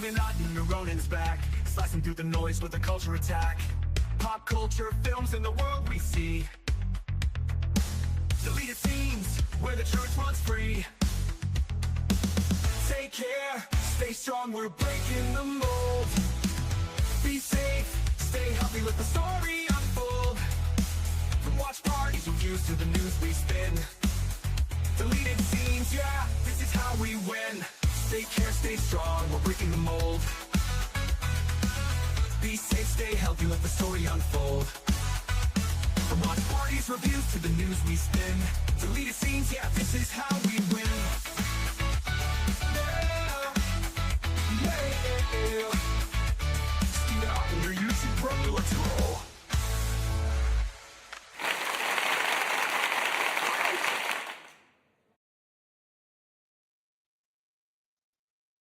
Illuminati, Ronin's back, slicing through the noise with a culture attack. Pop culture films in the world we see. Deleted scenes where the truth runs free. Take care, stay strong, we're breaking the mold. Be safe, stay healthy, let the story unfold. From watch parties, reviews to the news we spin. Deleted scenes, yeah, this is how we win. Take care, stay strong, we're breaking the mold. Be safe, stay healthy, let the story unfold. From watch parties, reviews to the news we spin. Deleted scenes, yeah, this is how we win. Yeah, yeah. Speed it up in your YouTube, bro, let's roll.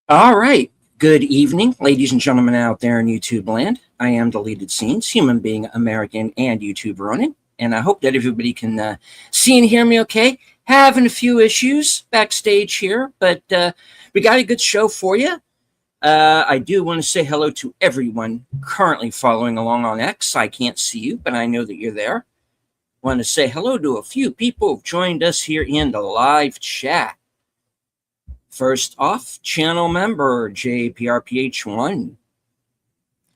All right. Good evening, ladies and gentlemen out there in YouTube land. I am Deleted Scenes, human being, American, and YouTube Ronin. And I hope that everybody can see and hear me okay. Having a few issues backstage here, but we got a good show for you. I do want to say hello to everyone currently following along on X. I can't see you, but I know that you're there. Want to say hello to a few people who've joined us here in the live chat. First off, channel member JPRPH1.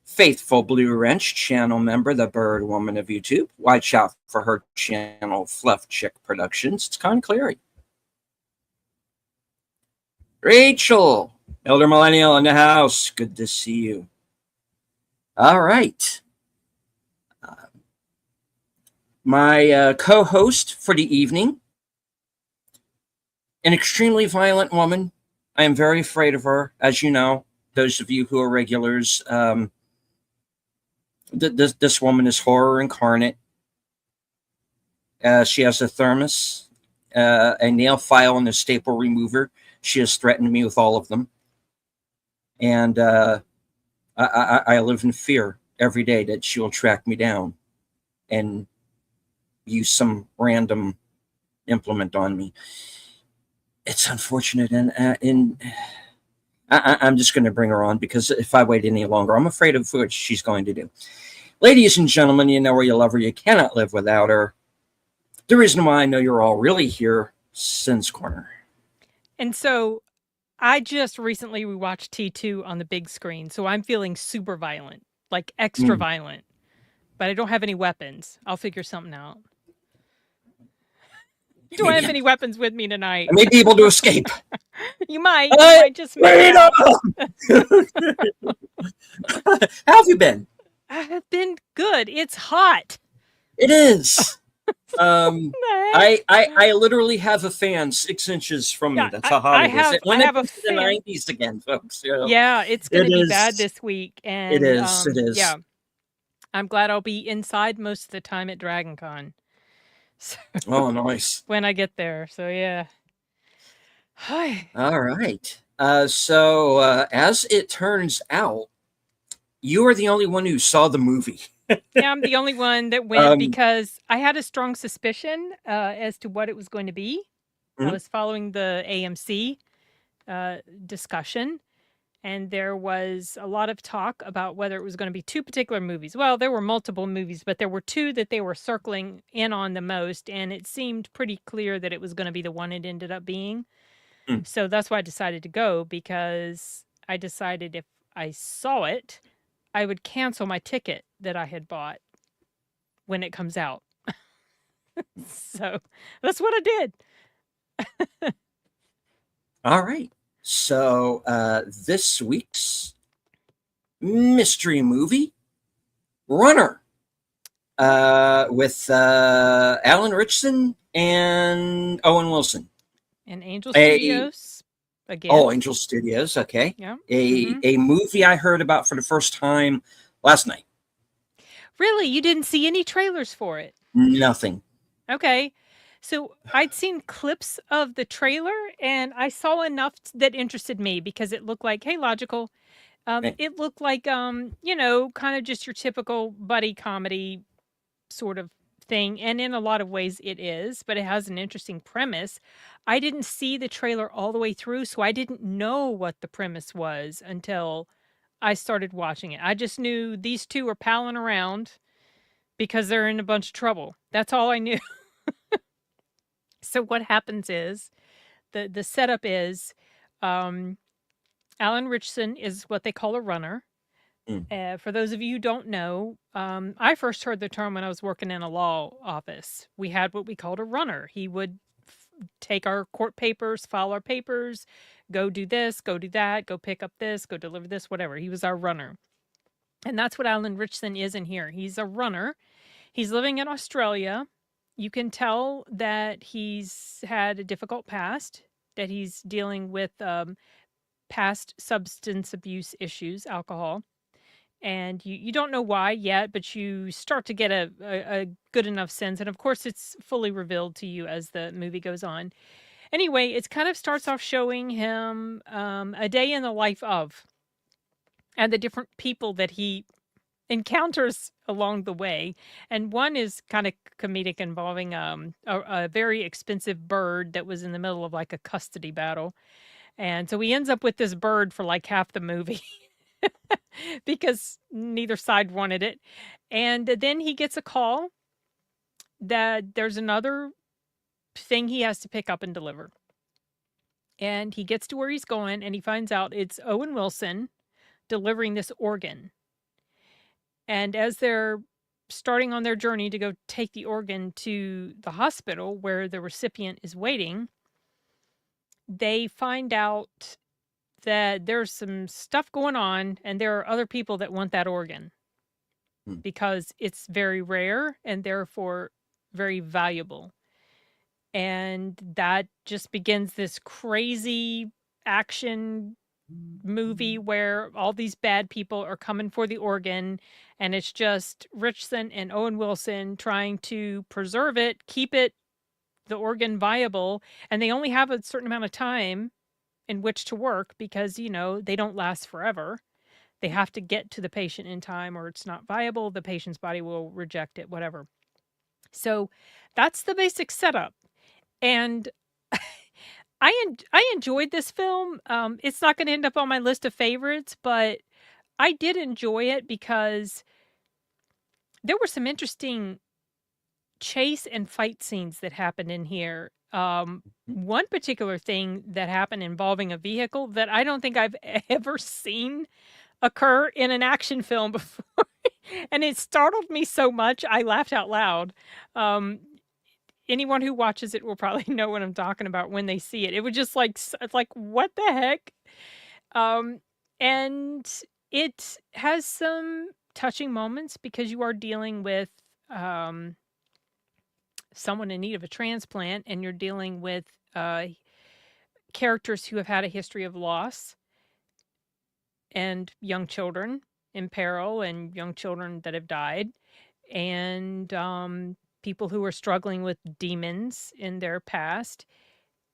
Faithful Blue Wrench, channel member, the Bird Woman of YouTube. Watch out for her channel, Fluff Chick Productions. It's Con Cleary. Rachel, Elder Millennial in the house. Good to see you. All right. My co-host for the evening, an extremely violent woman. I am very afraid of her, as you know, those of you who are regulars. This woman is horror incarnate. She has a thermos, a nail file, and a staple remover. She has threatened me with all of them. And I live in fear every day that she will track me down and use some random implement on me. It's unfortunate, and I'm just going to bring her on, because if I wait any longer, I'm afraid of what she's going to do. Ladies and gentlemen, you know her, you love her, you cannot live without her. The reason why I know you're all really here, Sin's Corner. And so I just recently rewatched T2 on the big screen, so I'm feeling super violent, like extra violent. But I don't have any weapons. I'll figure something out. Do I have any weapons with me tonight? I may be able to escape. You might just make How have you been? I have been good. It's hot. It is. I literally have a fan 6 inches from me. That's how hot it is. I have a fan. The 90s again, folks. Yeah, it's going to be bad this week. And it is. It is. Yeah, I'm glad I'll be inside most of the time at DragonCon. So, oh, nice. When I get there. So, yeah. Hi. All right. So, as it turns out, you are the only one who saw the movie. Yeah, I'm the only one that went because I had a strong suspicion as to what it was going to be. I was following the AMC discussion, and there was a lot of talk about whether it was going to be two particular movies. Well, there were multiple movies, but there were two that they were circling in on the most, and it seemed pretty clear that it was going to be the one it ended up being. So that's why I decided to go, because I decided if I saw it, I would cancel my ticket that I had bought when it comes out. So that's what I did. All right. So this week's mystery movie, Runner, with Alan Ritchson and Owen Wilson. And Angel Studios again. Oh, Angel Studios. Okay. Yeah. A movie I heard about for the first time last night. Really? You didn't see any trailers for it? Nothing. Okay. So I'd seen clips of the trailer, and I saw enough that interested me because it looked like, hey, logical. It looked like, kind of just your typical buddy comedy sort of thing. And in a lot of ways it is, but it has an interesting premise. I didn't see the trailer all the way through, so I didn't know what the premise was until I started watching it. I just knew these two are palling around because they're in a bunch of trouble. That's all I knew. So what happens is the setup is Alan Richson is what they call a runner. For those of you who don't know, I first heard the term when I was working in a law office. We had what we called a runner. He would take our court papers, file our papers, go do this, go do that, go pick up this, go deliver this, whatever. He was our runner. And that's what Alan Richson is in here. He's a runner. He's living in Australia. You can tell that he's had a difficult past, that he's dealing with past substance abuse issues, alcohol. And you don't know why yet, but you start to get a good enough sense. And of course, it's fully revealed to you as the movie goes on. Anyway, it kind of starts off showing him a day in the life of, and the different people that he encounters along the way. And one is kind of comedic, involving a very expensive bird that was in the middle of like a custody battle. And so he ends up with this bird for like half the movie. Because neither side wanted it. And then he gets a call that there's another thing he has to pick up and deliver. And he gets to where he's going, and he finds out it's Owen Wilson delivering this organ. And as they're starting on their journey to go take the organ to the hospital where the recipient is waiting, they find out that there's some stuff going on, and there are other people that want that organ because it's very rare and therefore very valuable. And that just begins this crazy action movie where all these bad people are coming for the organ, and it's just Richson and Owen Wilson trying to preserve it, keep it, the organ, viable, and they only have a certain amount of time in which to work because, they don't last forever. They have to get to the patient in time or it's not viable. The patient's body will reject it, whatever. So that's the basic setup. And I enjoyed this film. It's not going to end up on my list of favorites, but I did enjoy it because there were some interesting chase and fight scenes that happened in here. One particular thing that happened involving a vehicle that I don't think I've ever seen occur in an action film before. And it startled me so much, I laughed out loud. Anyone who watches it will probably know what I'm talking about when they see it. It was just it's like, what the heck? And it has some touching moments because you are dealing with someone in need of a transplant, and you're dealing with characters who have had a history of loss, and young children in peril, and young children that have died, and people who are struggling with demons in their past.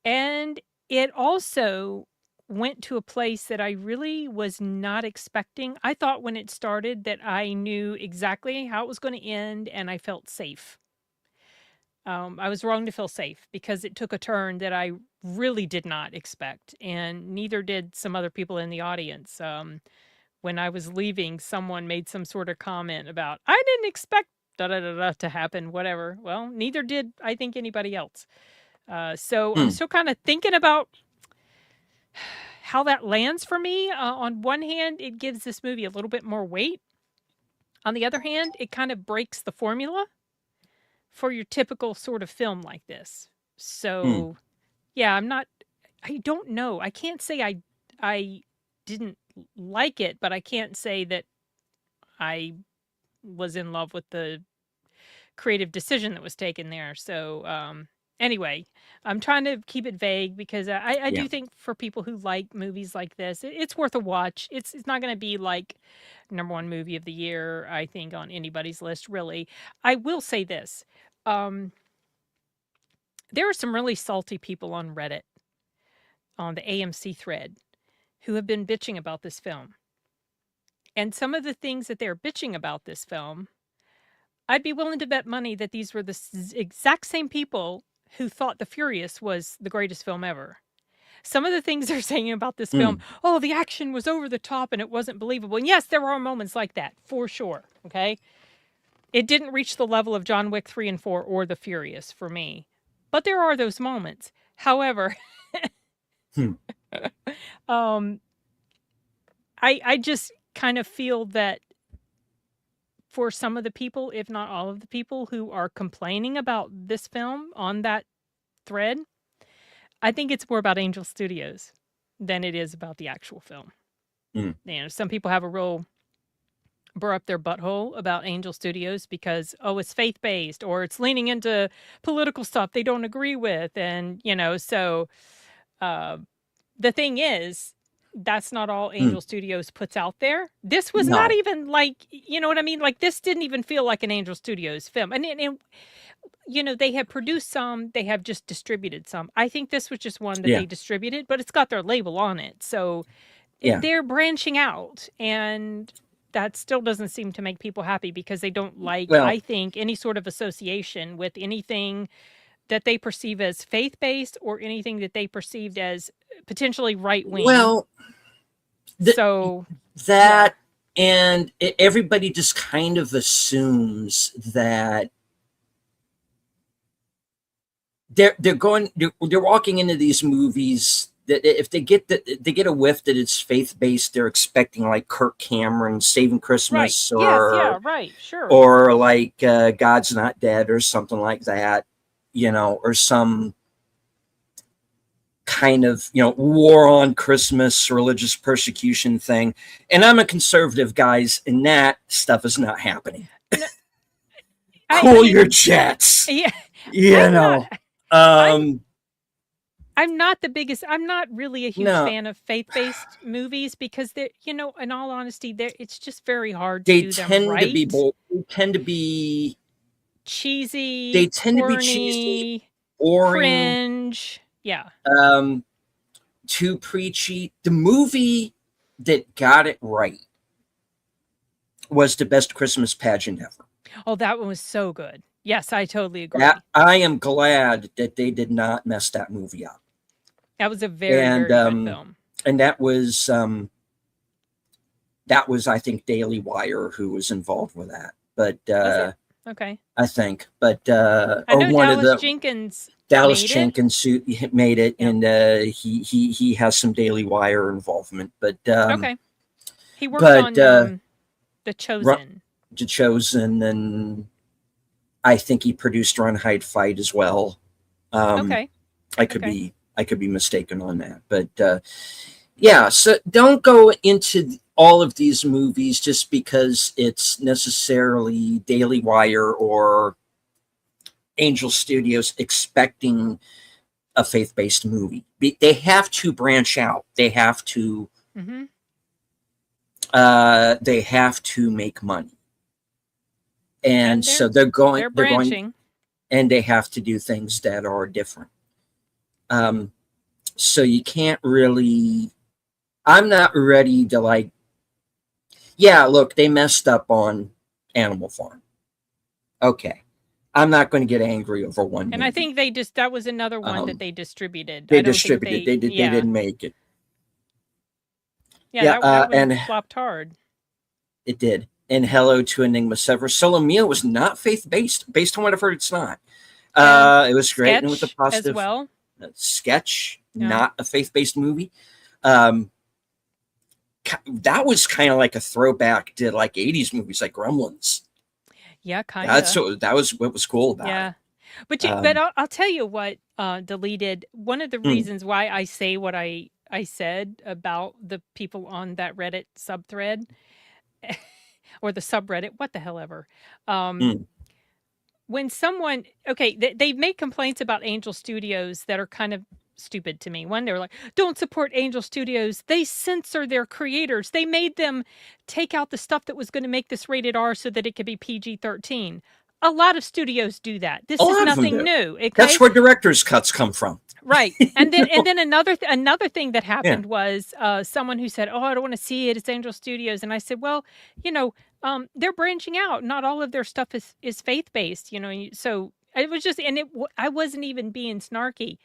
And it also went to a place that I really was not expecting. I thought when it started that I knew exactly how it was going to end, and I felt safe. I was wrong to feel safe because it took a turn that I really did not expect, and neither did some other people in the audience. When I was leaving, someone made some sort of comment about, I didn't expect to happen, whatever. Well, neither did, I think, anybody else. So I'm still kind of thinking about how that lands for me. On one hand, it gives this movie a little bit more weight. On the other hand, it kind of breaks the formula for your typical sort of film like this. So, yeah, I don't know. I can't say I didn't like it, but I can't say that I was in love with the creative decision that was taken there. So, anyway, I'm trying to keep it vague because I do think for people who like movies like this, it's worth a watch. It's not going to be like #1 movie of the year, I think, on anybody's list, really. I will say this. There are some really salty people on Reddit, on the AMC thread, who have been bitching about this film. And some of the things that they're bitching about this film, I'd be willing to bet money that these were the exact same people who thought The Furious was the greatest film ever. some of the things they're saying about this film, oh, the action was over the top and it wasn't believable. And yes, there are moments like that, for sure. Okay. It didn't reach the level of John Wick 3 and 4 or The Furious for me. But there are those moments. However, I just kind of feel that for some of the people, if not all of the people who are complaining about this film on that thread, I think it's more about Angel Studios than it is about the actual film. You know, some people have a real burr up their butthole about Angel Studios because, oh, it's faith-based or it's leaning into political stuff they don't agree with. And, you know, so the thing is, that's not all Angel Studios puts out there. This was not even like, you know what I mean? Like, this didn't even feel like an Angel Studios film. And you know, they have produced some, they have just distributed some. I think this was just one that they distributed, but it's got their label on it. So they're branching out, and that still doesn't seem to make people happy because they don't like, I think, any sort of association with anything that they perceive as faith-based or anything that they perceived as potentially right-wing. Well, and everybody just kind of assumes that they're walking into these movies that if they get a whiff that it's faith-based, they're expecting like Kirk Cameron Saving Christmas, or or like God's Not Dead or something like that, you know, or some kind of, you know, war on Christmas, religious persecution thing. And I'm a conservative, guys, and that stuff is not happening. Cool your jets. Yeah. You know. I'm not really a huge fan of faith-based movies because they're, you know, in all honesty, it's just very hard to do them right. They tend to be cheesy. They tend corny, to be cheesy, boring, cringe. Yeah. Too preachy. The movie that got it right was The Best Christmas Pageant Ever. Oh, that one was so good. Yes, I totally agree. I am glad that they did not mess that movie up. That was a very good film. And that was I think Daily Wire who was involved with that. But okay. I think. But I know Dallas Jenkins made it, and he has some Daily Wire involvement. But okay. He worked on The Chosen. The Chosen, and I think he produced Run, Hide, Fight as well. I could be mistaken on that, but so don't go into all of these movies just because it's necessarily Daily Wire or Angel Studios expecting a faith-based movie. They have to branch out. They have to. They have to make money. And so they're branching, and they have to do things that are different. So you can't really, I'm not ready to like, look, they messed up on Animal Farm. Okay. I'm not going to get angry over one movie. I think that was another one that they distributed. They didn't make it. Yeah, that one flopped hard. It did. And Hello to Enigma Severus. Solo Mio was not faith-based. Based on what I've heard, it's not. It was great. And with a positive as well. Sketch, not a faith-based movie. That was kind of like a throwback to like 80s movies like Gremlins. Yeah, kind of. That was what was cool about it. But I'll tell you what, Deleted, one of the reasons why I say what I said about the people on that Reddit subthread or the subreddit, what the hell ever. When someone, they've made complaints about Angel Studios that are kind of stupid to me. One, they were like, don't support Angel Studios. They censor their creators. They made them take out the stuff that was going to make this rated R so that it could be PG-13. A lot of studios do that. This is nothing new. Okay? That's where director's cuts come from. Right. And then another thing that happened was someone who said, oh, I don't want to see it. It's Angel Studios. And I said, well, you know, they're branching out. Not all of their stuff is faith-based, you know. So it was just, I wasn't even being snarky.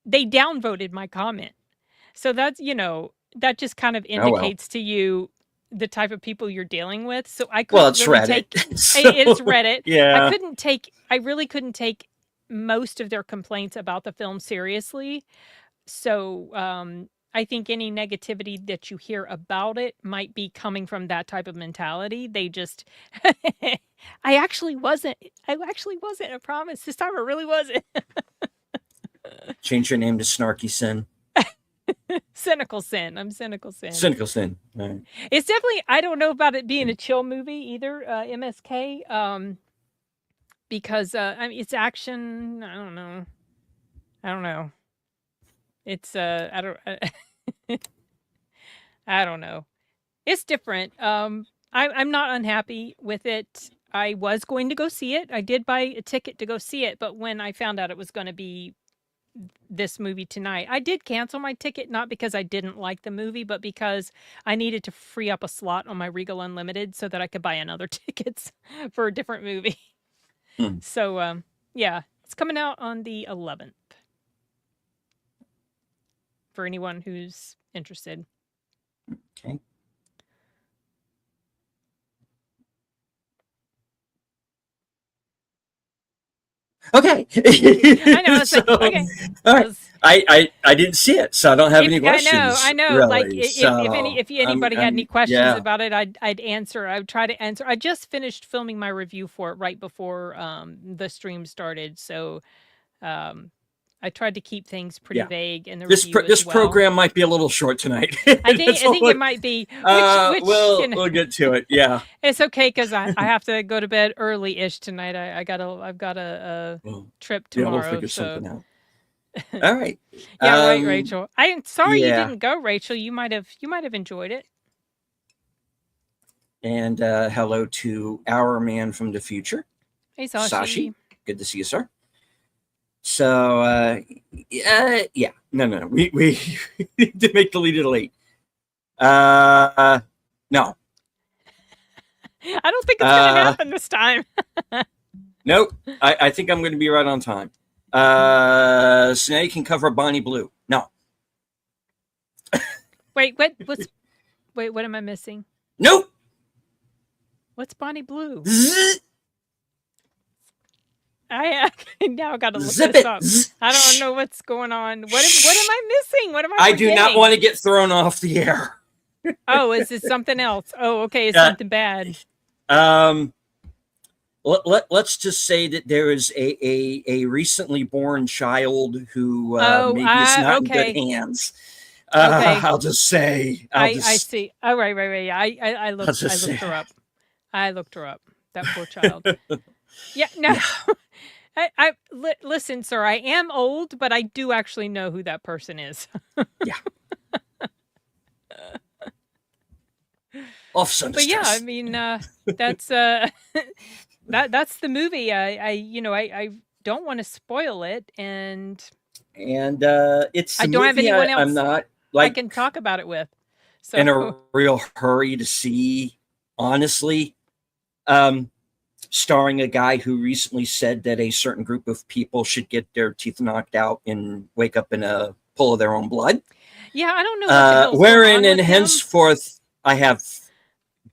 They downvoted my comment. So that's, that just kind of Oh well. indicates to you the type of people you're dealing with. So I Well, couldn't it's really Reddit. take So, it's Reddit. yeah. I really couldn't take most of their complaints about the film seriously. So I think any negativity that you hear about it might be coming from that type of mentality. They just I actually wasn't. I promise. This time I really wasn't. Change your name to Snarky Sin. Cynical Sin. I'm Cynical Sin. Cynical Sin. All right. It's definitely, I don't know about it being a chill movie either, MSK. Because I mean, it's action. I don't know. It's I don't know. It's different. I'm not unhappy with it. I was going to go see it. I did buy a ticket to go see it, but when I found out it was going to be this movie tonight, I did cancel my ticket, not because I didn't like the movie, but because I needed to free up a slot on my Regal Unlimited so that I could buy another tickets for a different movie. So, yeah, it's coming out on the 11th for anyone who's interested. Okay. Okay. I know. It's like, okay. All right. I didn't see it, so I don't have any questions. I know. Really. Like So, if anybody had any questions yeah. about it, I'd answer. I would try to answer. I just finished filming my review for it right before the stream started, so I tried to keep things pretty vague in the review. This program might be a little short tonight. I think it might be. We'll get to it. Yeah, it's okay because I have to go to bed early-ish tonight. I've got a trip tomorrow. We'll figure something out. All right. Yeah, right, Rachel. I'm sorry you didn't go, Rachel. You might have enjoyed it. And hello to our man from the future. Hey, Sashi. Good to see you, sir. So, yeah. No. We need to make deleted late. No. I don't think it's going to happen this time. Nope. I think I'm going to be right on time. So now you can cover Bonnie Blue. No. Wait, what am I missing? Nope. What's Bonnie Blue? Zzz. I now got to look Zip this it. up. Zzz. I don't know what's going on. What am I missing? What am I I forgetting? do not want to get thrown off the air. Oh, is it something else? Oh, okay, it's something bad. Let's just say that there is a recently born child who maybe is not in good hands. Okay. I'll just say. I see. Oh, right. I looked her up. I looked her up. That poor child. Yeah, no. Listen, sir, I am old, but I do actually know who that person is. Yeah. But yeah, I mean, that's that's the movie. I don't want to spoil it, and it's. I don't have anyone else. I'm not I can talk about it with. So. In a real hurry to see, honestly. Starring a guy who recently said that a certain group of people should get their teeth knocked out and wake up in a pool of their own blood. Yeah, I don't know. Wherein and henceforth I have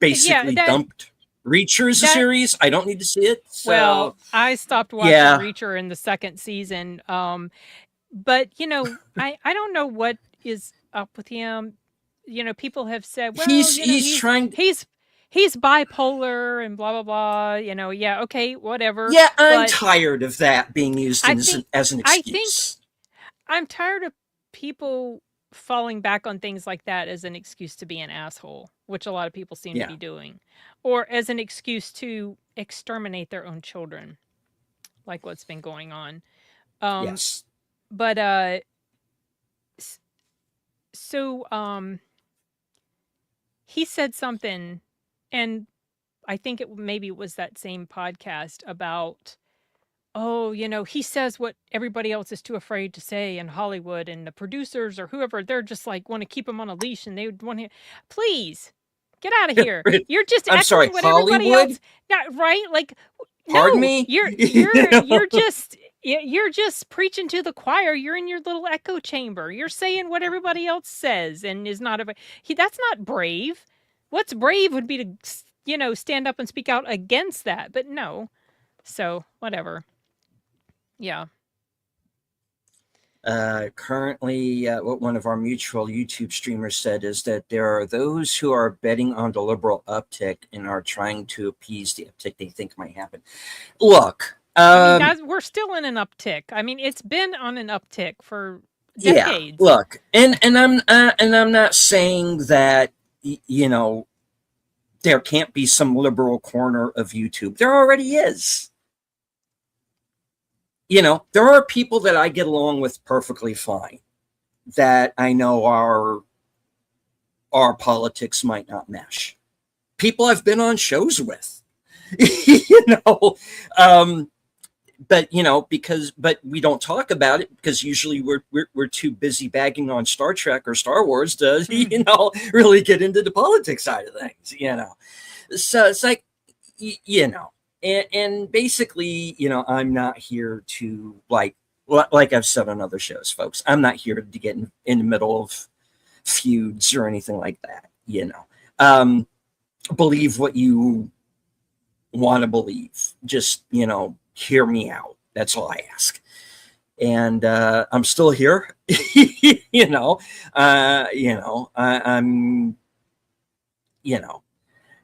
basically dumped Reacher as a series. I don't need to see it. So. Well, I stopped watching Reacher in the second season. But I don't know what is up with him. People have said, well, he's bipolar and blah, blah, blah, yeah, okay, whatever. Yeah, I'm tired of that being used as an excuse. I think I'm tired of people falling back on things like that as an excuse to be an asshole, which a lot of people seem to be doing, or as an excuse to exterminate their own children, like what's been going on. Yes. But, he said something, and I think maybe it was that same podcast about, he says what everybody else is too afraid to say in Hollywood, and the producers or whoever, they're just like want to keep him on a leash, and they would want to, please get out of here. You're just echoing what everybody else, right? Like, pardon me. You're just You're just preaching to the choir. You're in your little echo chamber. You're saying what everybody else says and is not that's not brave. What's brave would be to, stand up and speak out against that. But no. So, whatever. Yeah. Currently, what one of our mutual YouTube streamers said is that there are those who are betting on the liberal uptick and are trying to appease the uptick they think might happen. Look, we're still in an uptick. I mean, it's been on an uptick for decades. Yeah, look, and I'm not saying that there can't be some liberal corner of YouTube. There already is. There are people that I get along with perfectly fine that I know our politics might not mesh. People I've been on shows with, but we don't talk about it because usually we're too busy bagging on Star Trek or Star Wars to, really get into the politics side of things, So it's like, And basically, I'm not here to like I've said on other shows, folks, I'm not here to get in the middle of feuds or anything like that. Believe what you want to believe. Just, hear me out. That's all I ask. And I'm still here.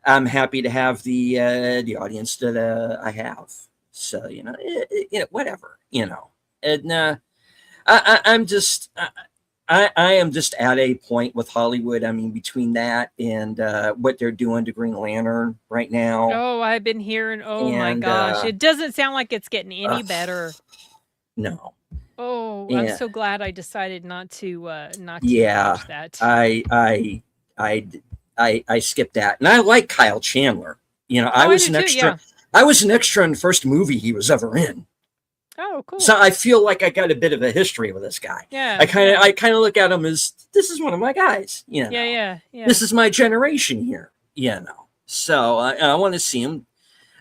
I'm happy to have the audience that I have. So whatever, and I'm just I am just at a point with Hollywood. I mean, between that and what they're doing to Green Lantern right now. Oh, I've been hearing. Oh my gosh, it doesn't sound like it's getting any better. No. Oh, yeah. I'm so glad I decided not to watch that. I skipped that, and I like Kyle Chandler. I was an extra. Yeah. I was an extra in the first movie he was ever in. Oh, cool. So I feel like I got a bit of a history with this guy. Yeah. I kind of look at him as, this is one of my guys. Yeah. This is my generation here. So I want to see him.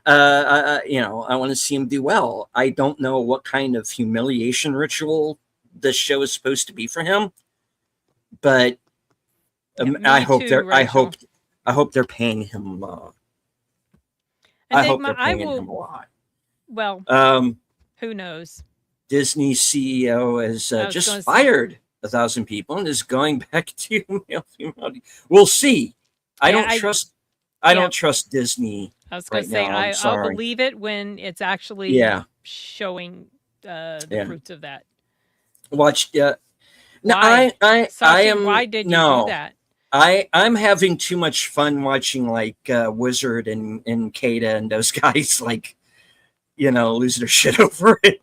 I want to see him do well. I don't know what kind of humiliation ritual this show is supposed to be for him, but I hope they're paying him. I hope they're paying him a lot. Well, who knows? Disney CEO has just fired 1,000 people and is going back to male. We'll see. I don't trust Disney. I was going to say I'll believe it when it's actually showing the fruits of that. Watch. No, I am. Why did you do that? I'm having too much fun watching like Wizard and Kata and those guys lose their shit over it.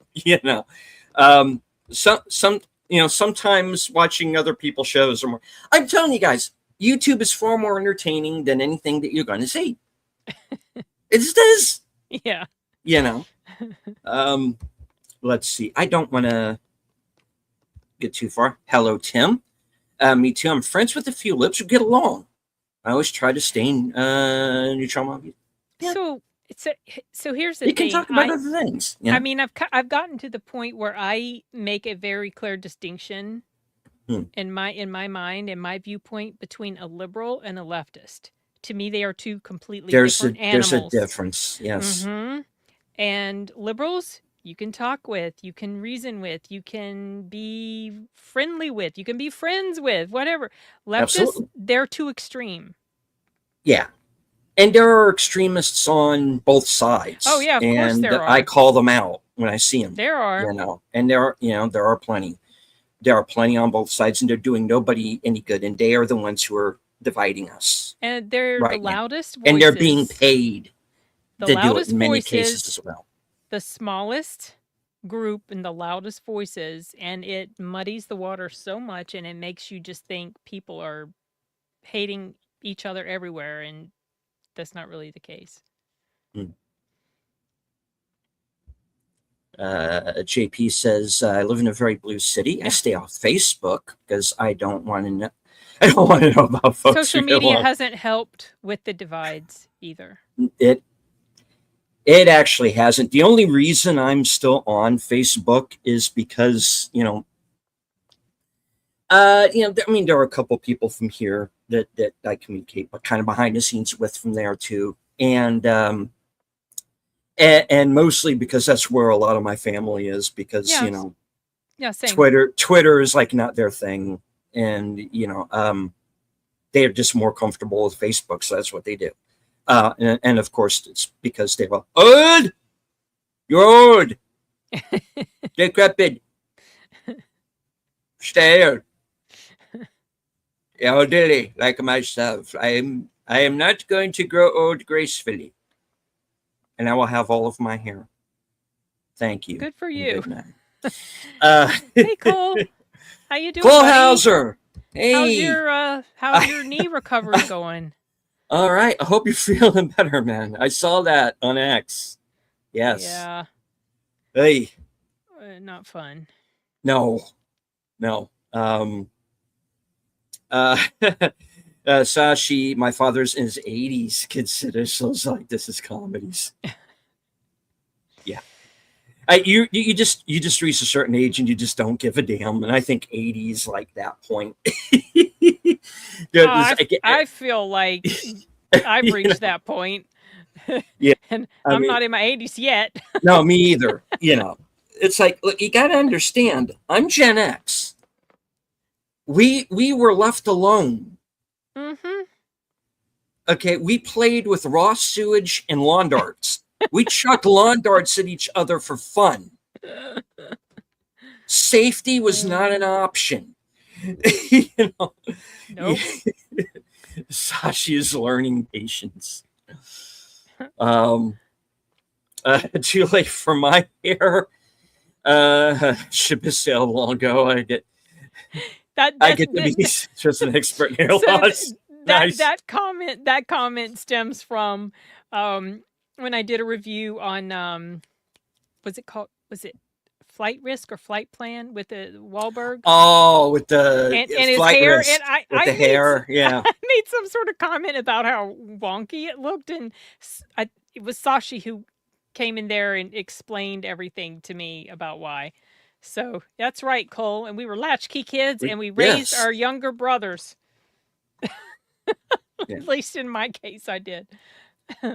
Sometimes watching other people's shows are more. I'm telling you guys, YouTube is far more entertaining than anything that you're going to see. It just is. Yeah. Let's see. I don't want to get too far. Hello, Tim. Me too. I'm friends with a few lips who get along. I always try to stay neutral. Yeah. So here's the thing. You can talk about other things. I mean, I've gotten to the point where I make a very clear distinction in my mind, in my viewpoint, between a liberal and a leftist. To me, they are two completely different animals. There's a difference. Yes. Mm-hmm. And liberals, you can talk with, you can reason with, you can be friendly with, you can be friends with, whatever. Leftists, they're too extreme. Yeah. And there are extremists on both sides. Oh, yeah, of course there are. I call them out when I see them. There are. And there are plenty. There are plenty on both sides, and they're doing nobody any good. And they are the ones who are dividing us. And they're the loudest voices. And they're being paid to do it in many cases as well. The smallest group and the loudest voices, and it muddies the water so much, and it makes you just think people are hating each other everywhere, and that's not really the case. JP says, I live in a very blue city. I stay off Facebook because I don't want to know. I don't want to know about folks. Social media hasn't helped with the divides either. It actually hasn't. The only reason I'm still on Facebook is because, I mean, there are a couple people from here that I communicate, but kind of behind the scenes with from there too, and mostly because that's where a lot of my family is. Because Same. Twitter is like not their thing, and they're just more comfortable with Facebook, so that's what they do. And of course, it's because they were old, you're old, decrepit, stale, elderly like myself. I am not going to grow old gracefully, and I will have all of my hair. Thank you. Good for you. Good night. Hey, Cole. How you doing, Cole buddy? Hauser. Hey. How's your knee recovery going? All right. I hope you're feeling better, man. I saw that on X. Yes. Yeah. Hey. Not fun. No. Sashi, my father's in his 80s, considers those like this is comedies. Yeah. You just reach a certain age and you just don't give a damn, and I think 80s like that point. I feel like I've reached that point. Yeah, and I'm not in my 80s yet. No, me either. It's like, look, you got to understand. I'm Gen X. We were left alone. Mm-hmm. Okay, we played with raw sewage and lawn darts. We chucked lawn darts at each other for fun. Safety was not an option. Nope. Sashi is learning patience. Too late for my hair. Should be sailed long ago. I get to be just an expert in hair loss. That comment stems from when I did a review on was it Flight Risk or Flight Plan with the Wahlberg? Oh, with the and his hair, risk, and I made some sort of comment about how wonky it looked, and it was Sashi who came in there and explained everything to me about why. So that's right, Cole, and we were latchkey kids, and we raised our younger brothers. At least in my case, I did.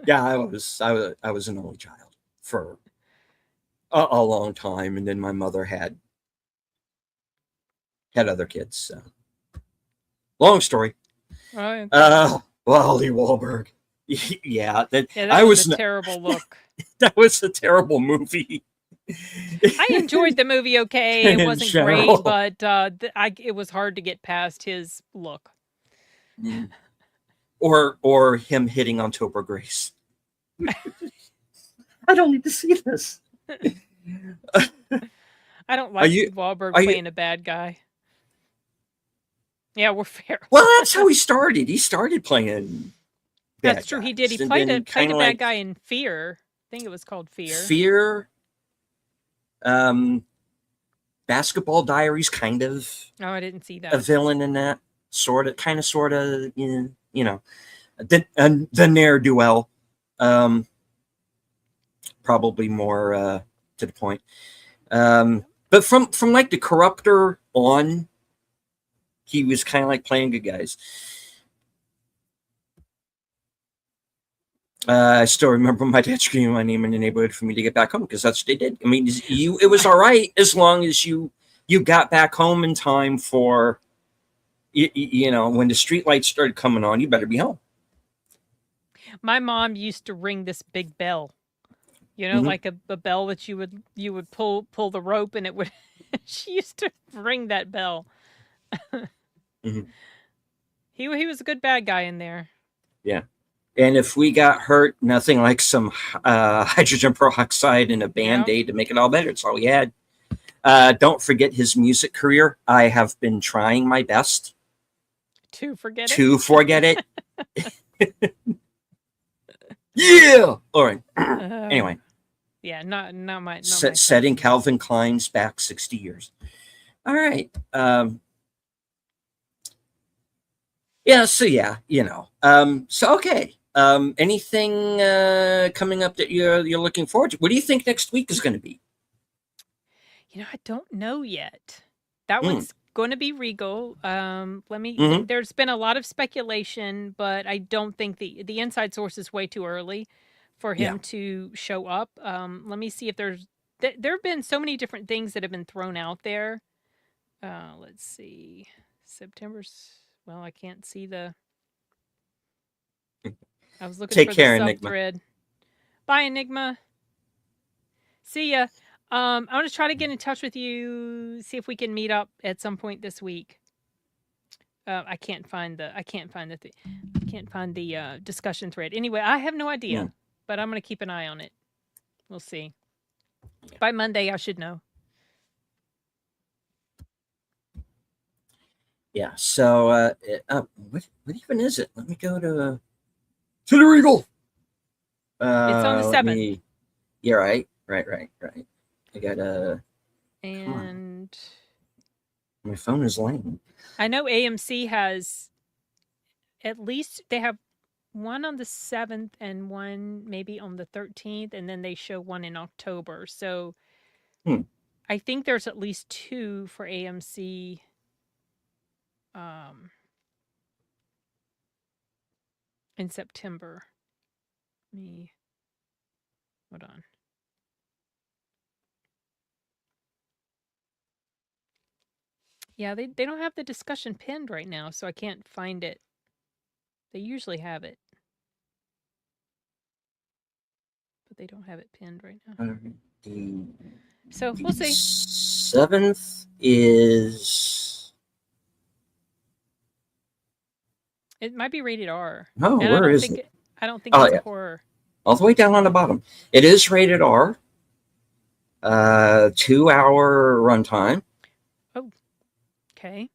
Yeah, I was an only child for a long time, and then my mother had other kids. So. Long story. Okay. Wally Wahlberg. Yeah, that was a terrible look. That was a terrible movie. I enjoyed the movie. Okay, it wasn't great, but it was hard to get past his look. Or him hitting on Topher Grace. I don't need to see this. I don't like Wahlberg playing a bad guy. Yeah, we're fair. Well, that's how he started. He started playing bad That's true. guys. He did. He played a bad guy in Fear. I think it was called Fear. Fear. Basketball Diaries, kind of. Oh, I didn't see that. A villain in that. Sort of. The ne'er-do-well. Probably more to the point. But from like the Corruptor on, he was kind of like playing good guys. I still remember my dad screaming my name in the neighborhood for me to get back home, because that's what they did. I mean, it was all right as long as you got back home in time for, when the street lights started coming on, you better be home. My mom used to ring this big bell, like a bell that you would pull the rope, and it would. She used to ring that bell. Mm-hmm. He was a good bad guy in there. Yeah. And if we got hurt, nothing like some hydrogen peroxide and a Band-Aid to make it all better. It's all we had. Don't forget his music career. I have been trying my best to forget it. Yeah. All right. Anyway. Yeah, not my setting Calvin Klein's back 60 years. All right. So okay. Anything coming up that you're looking forward to? What do you think next week is going to be? I don't know yet. That one's going to be Regal. There's been a lot of speculation, but I don't think the inside source is way too early for him to show up. Let me see if there have been so many different things that have been thrown out there. Let's see. Well, I can't see I was looking for the sub-thread. Bye, Enigma. See ya. I'm going to try to get in touch with you, see if we can meet up at some point this week. I can't find the discussion thread. Anyway, I have no idea, but I'm going to keep an eye on it. We'll see. By Monday, I should know. Yeah. So, what even is it? Let me go to the Regal. It's on the 7th. Yeah. Right. I gotta. And my phone is lame. I know AMC has at least they have one on the 7th and one maybe on the 13th, and then they show one in October. So I think there's at least 2 for AMC. In September. Hold on. Yeah, they don't have the discussion pinned right now, so I can't find it. They usually have it. But they don't have it pinned right now. So we'll see. 7th is... It might be rated R. Oh, where is it? I don't think it's horror. All the way down on the bottom. It is rated R. 2-hour runtime. Oh, okay.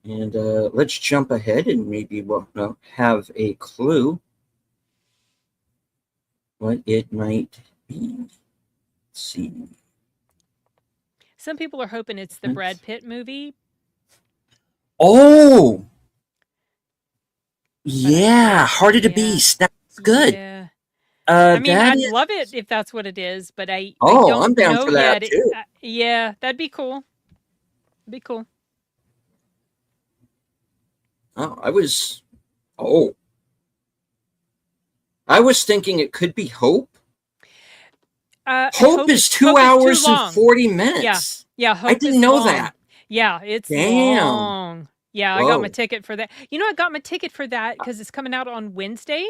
And let's jump ahead and maybe we'll have a clue what it might be. Let's see. Some people are hoping it's the Brad Pitt movie. Oh! Yeah, Heart of the Beast. That's good. Yeah. I mean, I'd love it if that's what it is, but I don't I'm down know for that yet. too. Yeah, that'd be cool. Be cool. Oh, I was thinking it could be Hope. Hope is 2 hours and 40 minutes. Yeah. Hope I didn't know long. that. Yeah, it's long. Yeah, I got my ticket for that. I got my ticket for that because it's coming out on Wednesday.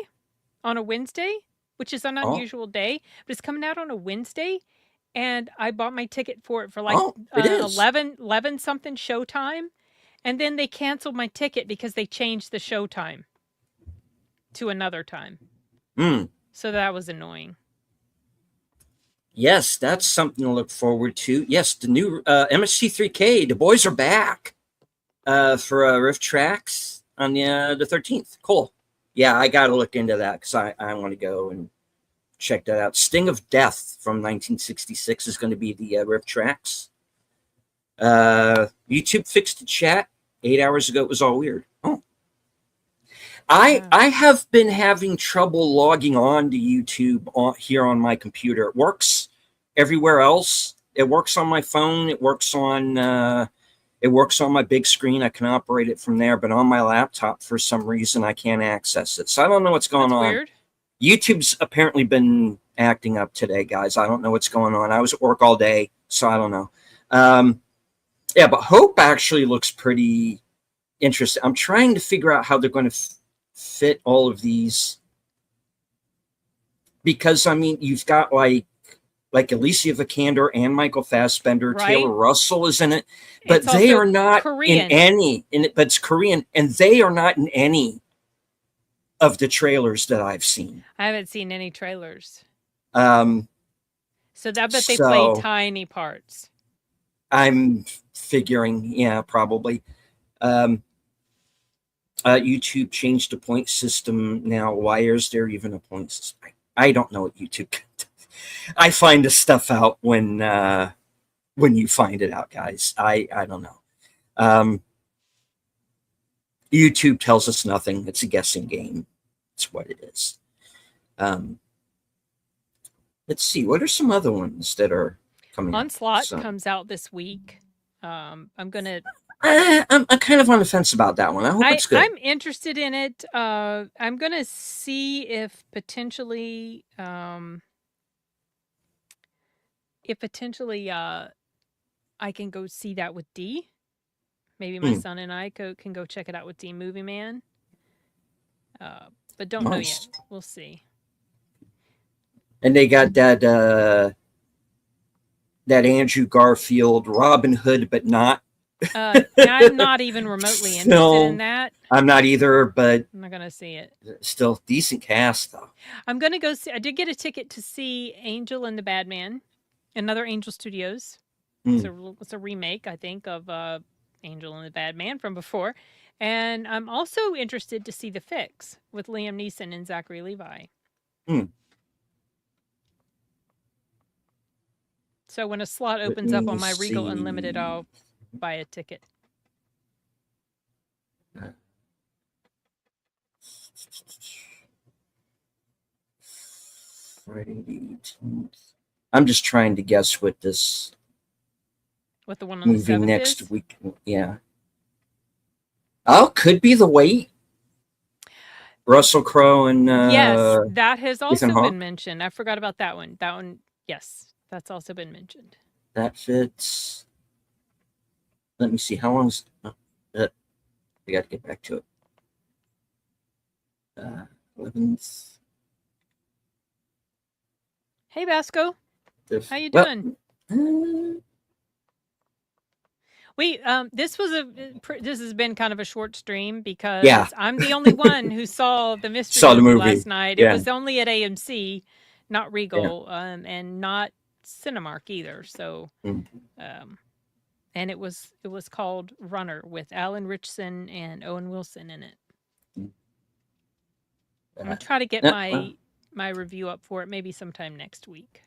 On a Wednesday, which is an unusual day, but it's coming out on a Wednesday, and I bought my ticket for it for like 11 something showtime, and then they canceled my ticket because they changed the showtime to another time. So that was annoying. Yes, that's something to look forward to. Yes, the new MST3K, the boys are back for Rift Tracks on the 13th. Cool. Yeah, I got to look into that because I want to go and check that out. Sting of Death from 1966 is going to be the Rift Tracks. YouTube fixed the chat 8 hours ago. It was all weird. I have been having trouble logging on to YouTube here on my computer. It works everywhere else. It works on my phone. It works on my big screen. I can operate it from there, but on my laptop, for some reason, I can't access it. So I don't know what's going on. Weird. YouTube's apparently been acting up today, guys. I don't know what's going on. I was at work all day, so I don't know. But Hope actually looks pretty interesting. I'm trying to figure out how they're going to fit all of these, because I mean, you've got like Alicia Vikander and Michael Fassbender. Right. Taylor Russell is in it, but It's they also are not Korean. in any. But it's Korean, and they are not in any of the trailers that I've seen. I haven't seen any trailers. So that, but they play tiny parts. I'm figuring, yeah, probably. YouTube changed the point system now. Why is there even a point system? I don't know what YouTube. I find this stuff out when you find it out, guys. I don't know. YouTube tells us nothing. It's a guessing game. It's what it is. Let's see. What are some other ones that are coming Onslaught out? comes out this week. I'm kind of on the fence about that one. I hope it's good. I'm interested in it. I'm gonna see if potentially I can go see that with D. Maybe my son and I can go check it out with D Movie Man. But don't know yet. We'll see. And they got that Andrew Garfield Robin Hood, but not. I'm not even remotely interested in that. I'm not either, but I'm not gonna see it. Still decent cast though. I'm gonna go see. I did get a ticket to see Angel and the Bad Man, another Angel Studios. It's a remake, I think, of Angel and the Bad Man from before. And I'm also interested to see The Fix with Liam Neeson and Zachary Levi. So when a slot opens up on my Regal Unlimited, I'll buy a ticket. Friday the 18th. I'm just trying to guess what this the one on the 7th next is? week. Yeah. Oh, could be The Wait. Russell Crowe and yes, that has also Ethan Hawke. been mentioned. I forgot about that one. That one, yes, that's also been mentioned. That fits. Let me see. How long is I got to get back to it. 11th. Hey, Basco. How you doing? This has been kind of a short stream because I'm the only one who saw the mystery movie last night. It was only at AMC, not Regal, and not Cinemark either. So, and it was called Runner with Alan Ritchson and Owen Wilson in it. I'm gonna try to get my review up for it maybe sometime next week.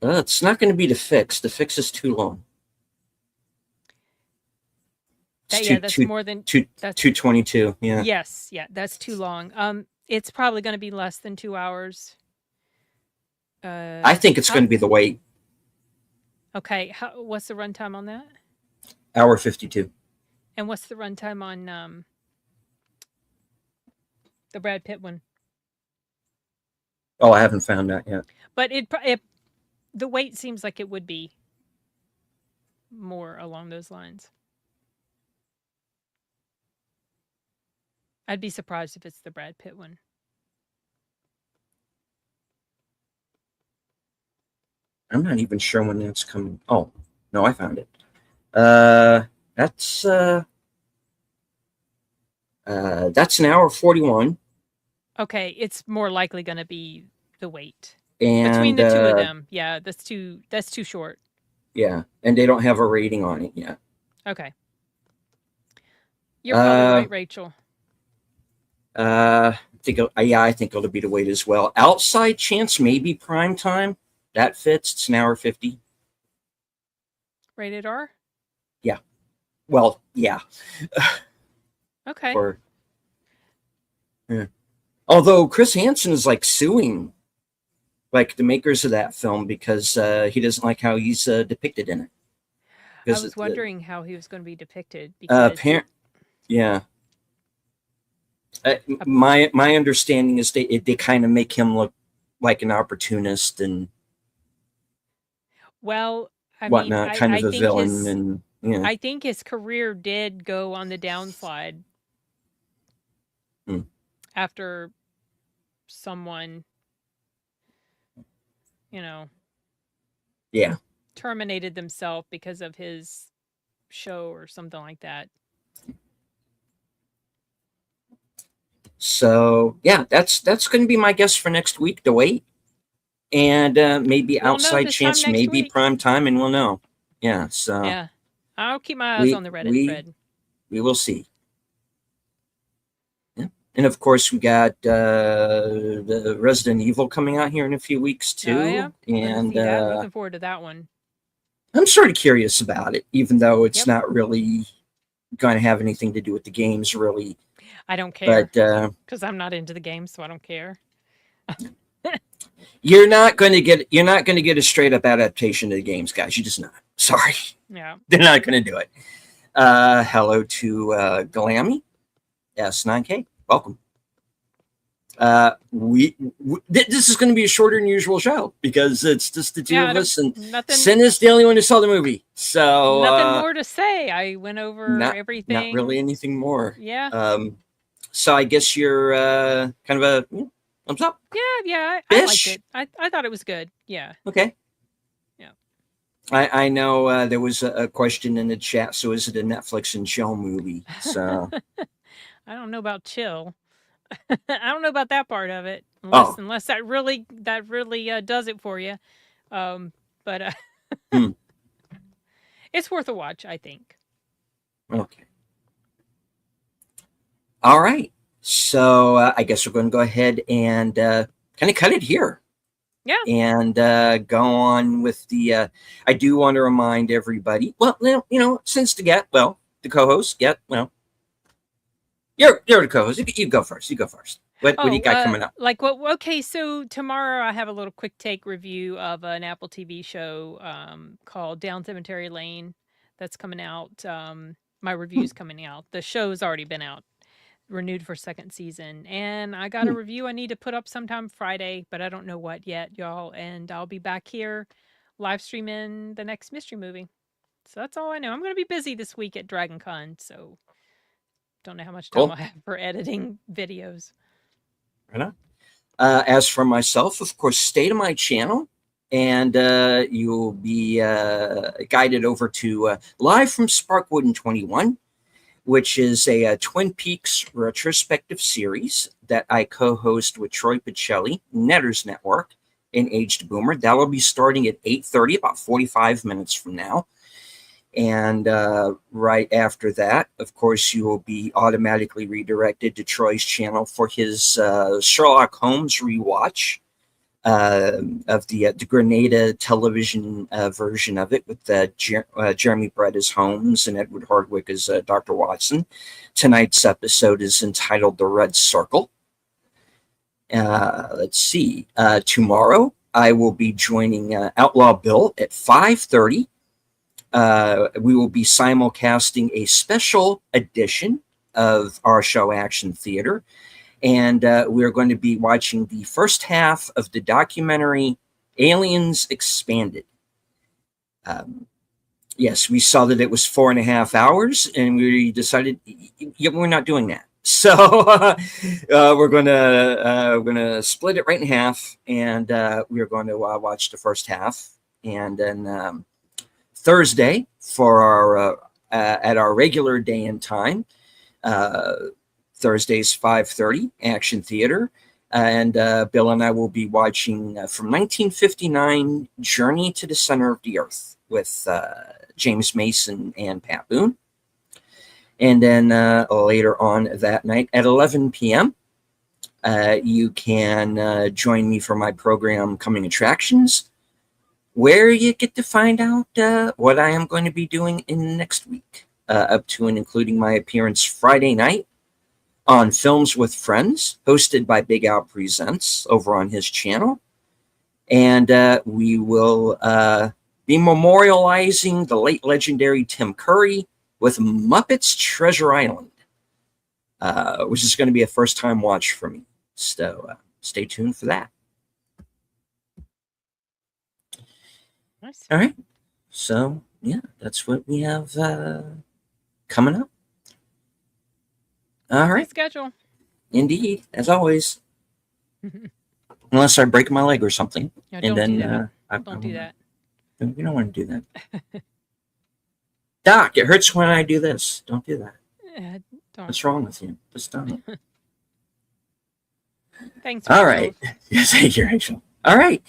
It's not going to be The Fix. The Fix is too long. That's more than 222. Yeah. Yes, that's too long. It's probably going to be less than 2 hours. I think it's going to be The Wait. Okay, what's the runtime on that? Hour 52. And what's the runtime on the Brad Pitt one? Oh, I haven't found that yet. But The Wait seems like it would be more along those lines. I'd be surprised if it's the Brad Pitt one. I'm not even sure when that's coming. Oh, no, I found it. That's an hour 41. Okay, it's more likely going to be The Wait. And between the two of them, that's too short. Yeah, and they don't have a rating on it yet. Okay. You're probably right, Rachel. I think it'll be The Wait as well. Outside Chance, maybe prime time. That fits. It's an hour 50. Rated R? Yeah. Well, yeah. Okay. Although Chris Hansen is suing the makers of that film because he doesn't like how he's depicted in it. I was wondering how he was going to be depicted. Because my understanding is they kind of make him look like an opportunist and whatnot, kind of a villain. I think his career did go on the downslide after someone, terminated themselves because of his show or something like that. So that's going to be my guess for next week. The Wait, and maybe Outside Chance, maybe prime time, and we'll know. Yeah. So yeah, I'll keep my eyes on the Reddit thread. We will see. Yeah, and of course we got the Resident Evil coming out here in a few weeks too. Oh, yeah. And looking forward to that one. I'm sort of curious about it, even though it's not really going to have anything to do with the games, really. I don't care, but because I'm not into the game, so I don't care. you're not going to get a straight up adaptation of the games, guys. You're just not. Sorry. Yeah, They're not going to do it. Hello to Galami S9K. Welcome. This is going to be a shorter than usual show because it's just the two of us, and Sin is the only one who saw the movie. So nothing more to say. I went over everything. Not really anything more. Yeah. So I guess you're kind of a thumbs up. Yeah. I liked it. I thought it was good. Yeah. Okay. Yeah. I know there was a question in the chat. So is it a Netflix and chill movie? So I don't know about chill. I don't know about that part of it, unless that really does it for you. But it's worth a watch, I think. Okay. All right. So I guess we're going to go ahead and kind of cut it here. Yeah. And go on with the. I do want to remind everybody. Well, since the co-host You're the co-host. You go first. What do you got coming up? Okay, so tomorrow I have a little quick take review of an Apple TV show called Down Cemetery Lane that's coming out. My review's coming out. The show's already been out, renewed for second season. And I got a review I need to put up sometime Friday, but I don't know what yet, y'all. And I'll be back here live streaming the next mystery movie. So that's all I know. I'm going to be busy this week at Dragon Con, so don't know how much time I have for editing videos. Right on. As for myself, of course, stay to my channel, and you'll be guided over to Live from Sparkwood in 21, which is a Twin Peaks retrospective series that I co-host with Troy Pacelli, Netters Network, and Aged Boomer. That'll be starting at 8:30, about 45 minutes from now. And right after that, of course, you will be automatically redirected to Troy's channel for his Sherlock Holmes rewatch of the Grenada television version of it with Jeremy Brett as Holmes and Edward Hardwicke as Dr. Watson. Tonight's episode is entitled The Red Circle. Let's see. Tomorrow, I will be joining Outlaw Bill at 5:30. We will be simulcasting a special edition of our show Action Theater, and we're going to be watching the first half of the documentary Aliens Expanded. Yes, we saw that it was 4.5 hours, and we decided we're not doing that. So we're gonna split it right in half, and we're going to watch the first half, and then Thursday for our at our regular day and time. Thursday's 5:30 Action Theater, and Bill and I will be watching from 1959 Journey to the Center of the Earth with James Mason and Pat Boone. And then later on that night at 11 p.m., you can join me for my program Coming Attractions, where you get to find out what I am going to be doing in next week, up to and including my appearance Friday night on Films with Friends, hosted by Big Al Presents over on his channel. And we will be memorializing the late legendary Tim Curry with Muppets Treasure Island, which is going to be a first-time watch for me. So stay tuned for that. Nice. All right. So, yeah, that's what we have coming up. All right. Schedule. Indeed, as always. Unless I break my leg or something. No, and then do that. Don't do that. You don't want to do that. Doc, it hurts when I do this. Don't do that. Don't. What's wrong with you? Just don't. Thanks. All right. Yes, thank you, Rachel. All right.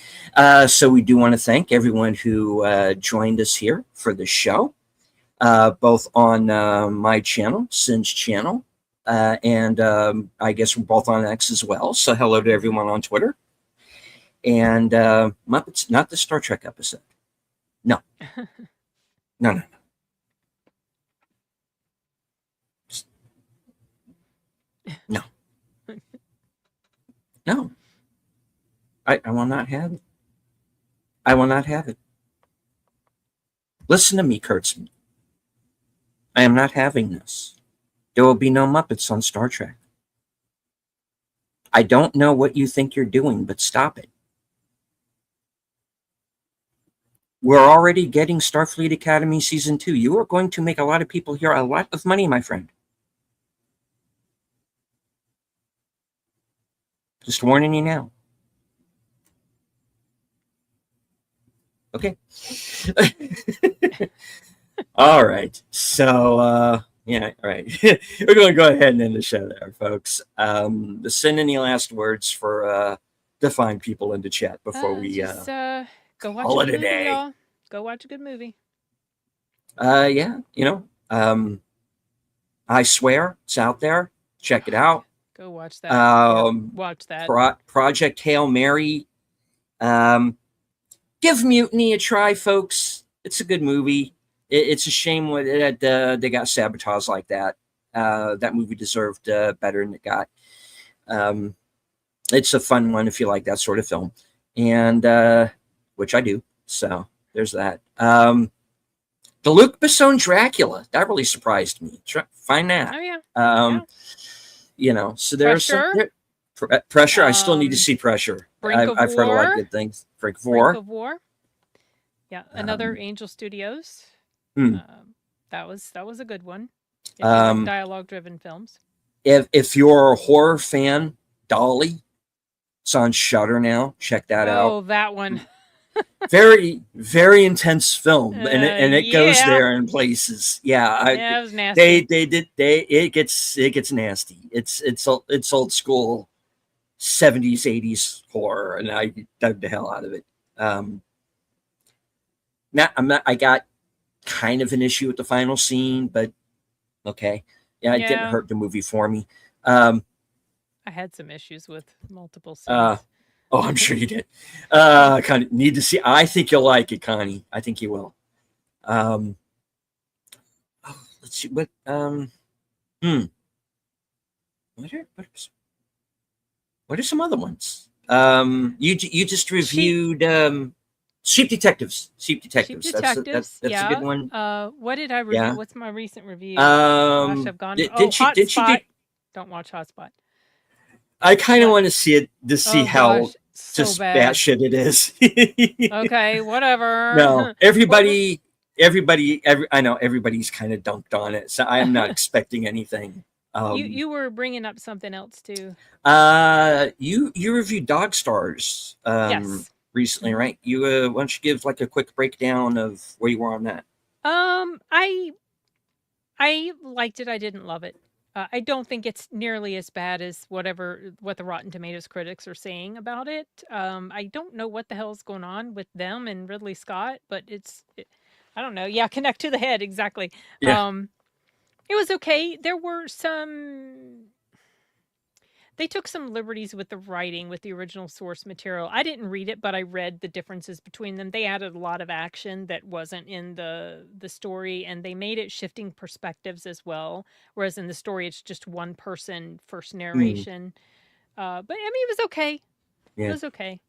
So we do want to thank everyone who joined us here for the show, both on my channel, Sin's channel, and I guess we're both on X as well. So hello to everyone on Twitter. And Muppets, not the Star Trek episode. No. No, no, no, no. I will not have it. I will not have it. Listen to me, Kurtzman. I am not having this. There will be no Muppets on Star Trek. I don't know what you think you're doing, but stop it. We're already getting Starfleet Academy Season 2. You are going to make a lot of people here a lot of money, my friend. Just warning you now. Okay. All right. So, yeah, all right. We're going to go ahead and end the show there, folks. Send any last words for define people into chat before we go watch call a it good a movie, day. y'all. Go watch a good movie. Yeah, I swear it's out there. Check it out. Go watch that. Watch that. Project Hail Mary. Give Mutiny a try, folks. It's a good movie. It's a shame that they got sabotaged like that. That movie deserved better than it got. It's a fun one if you like that sort of film, and which I do. So there's that. The Luc Besson Dracula, that really surprised me. Find that. Oh yeah. So there's Pressure. I still need to see Pressure. I've heard a lot of good things. Brink of War. Yeah, another Angel Studios. That was a good one. If you like dialogue-driven films. If you're a horror fan, Dolly, it's on Shudder now. Check that out. Oh, that one. Very, very intense film, and it goes there in places. Yeah, it was nasty. It gets nasty. It's old school 70s 80s horror, and I dug the hell out of it. I got kind of an issue with the final scene, but okay. Yeah, it didn't hurt the movie for me. I had some issues with multiple scenes. I'm sure you did. Kind of need to see. I think you'll like it, Connie. I think you will. Let's see what. What are some other ones? You just reviewed Sheep Detectives. Sheep Detectives. That's a good one. What did I review? Yeah. What's my recent review? Gosh, I've gone. Hotspot. Don't watch Hotspot. I kind of want to see it to see how just batshit it is. Okay, whatever. No, everybody. I know everybody's kind of dunked on it, so I am not expecting anything. You were bringing up something else too. You reviewed Dog Stars. Yes. Recently, right? You why don't you give like a quick breakdown of where you were on that? I liked it. I didn't love it. I don't think it's nearly as bad as what the Rotten Tomatoes critics are saying about it. I don't know what the hell's going on with them and Ridley Scott, but I don't know. Yeah, connect to the head, exactly. Yeah. It was okay. There were they took some liberties with the writing, with the original source material. I didn't read it, but I read the differences between them. They added a lot of action that wasn't in the story, and they made it shifting perspectives as well. Whereas in the story, it's just one person first narration. But I mean, it was okay. Yeah. It was okay.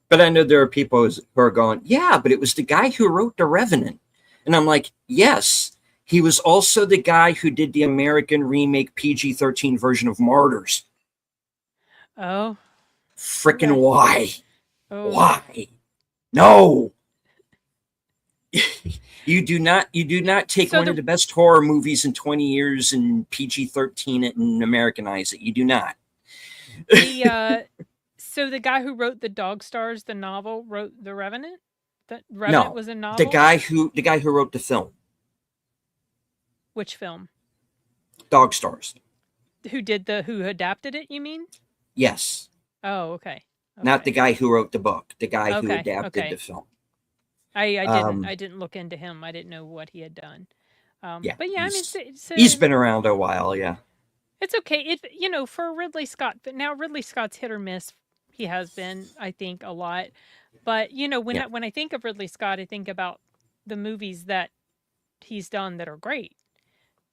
But I know there are people who are going, yeah, but it was the guy who wrote The Revenant. And I'm like, yes, he was also the guy who did the American remake PG-13 version of Martyrs. Oh. Frickin' why? Oh. Why? No. You do not take one of the best horror movies in 20 years and PG-13 it and Americanize it. You do not. So the guy who wrote the Dog Stars, the novel, wrote The Revenant? The Revenant was a novel? The guy who wrote the film. Which film? Dog Stars. Who adapted it, you mean? Yes. Oh, okay. Not the guy who wrote the book, the guy who adapted the film. I didn't look into him. I didn't know what he had done. Yeah, but yeah, he's been around a while. Yeah, it's okay. For Ridley Scott, but now Ridley Scott's hit or miss. He has been, I think, a lot. But when I think of Ridley Scott, I think about the movies that he's done that are great.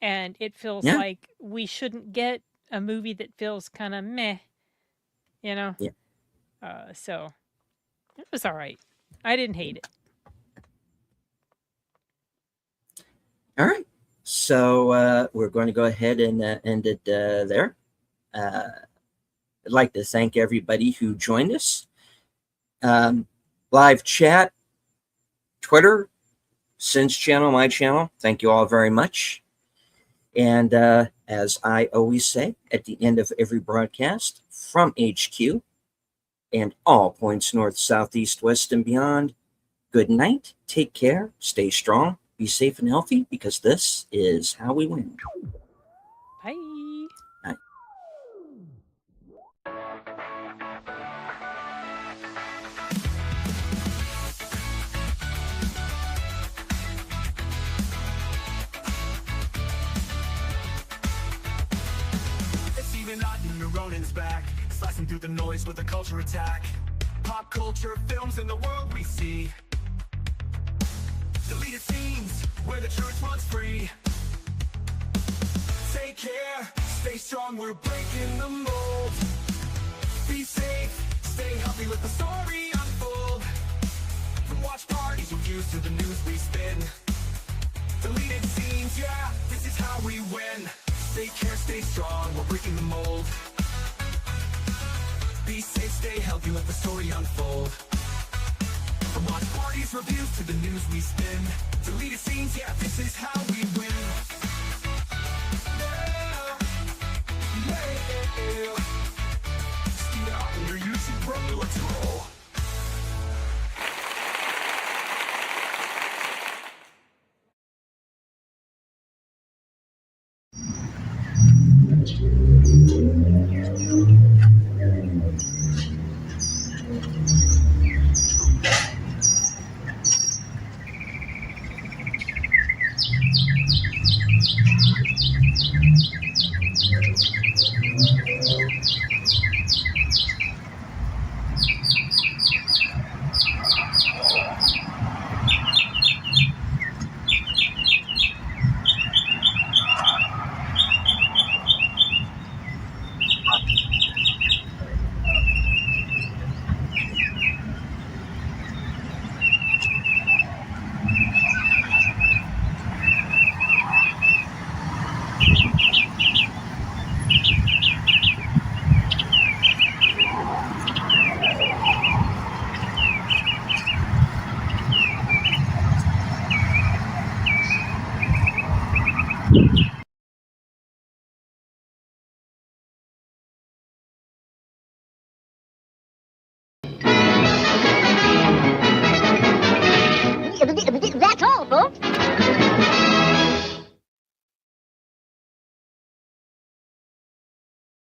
And it feels Yeah. like we shouldn't get a movie that feels kind of meh, you know? Yeah. So it was all right. I didn't hate it. All right. So we're going to go ahead and end it there. I'd like to thank everybody who joined us. Live chat, Twitter, Sin's channel, my channel. Thank you all very much. And as I always say at the end of every broadcast from HQ and all points north, south, east, west, and beyond, good night, take care, stay strong, be safe and healthy, because this is how we win. Bye. Bye. Ronin's back, slicing through the noise with a culture attack. Pop culture films in the world we see. Deleted scenes where the truth runs free. Take care, stay strong, we're breaking the mold. Be safe, stay healthy, let the story unfold. From watch parties reviews to the news we spin. Deleted scenes, yeah, this is how we win. Take care, stay strong, we're breaking the mold. Be safe, stay healthy, let the story unfold. From watch parties, reviews to the news we spin. Deleted scenes, yeah, this is how we win. Yeah. Steve out on your YouTube, bro, let's roll.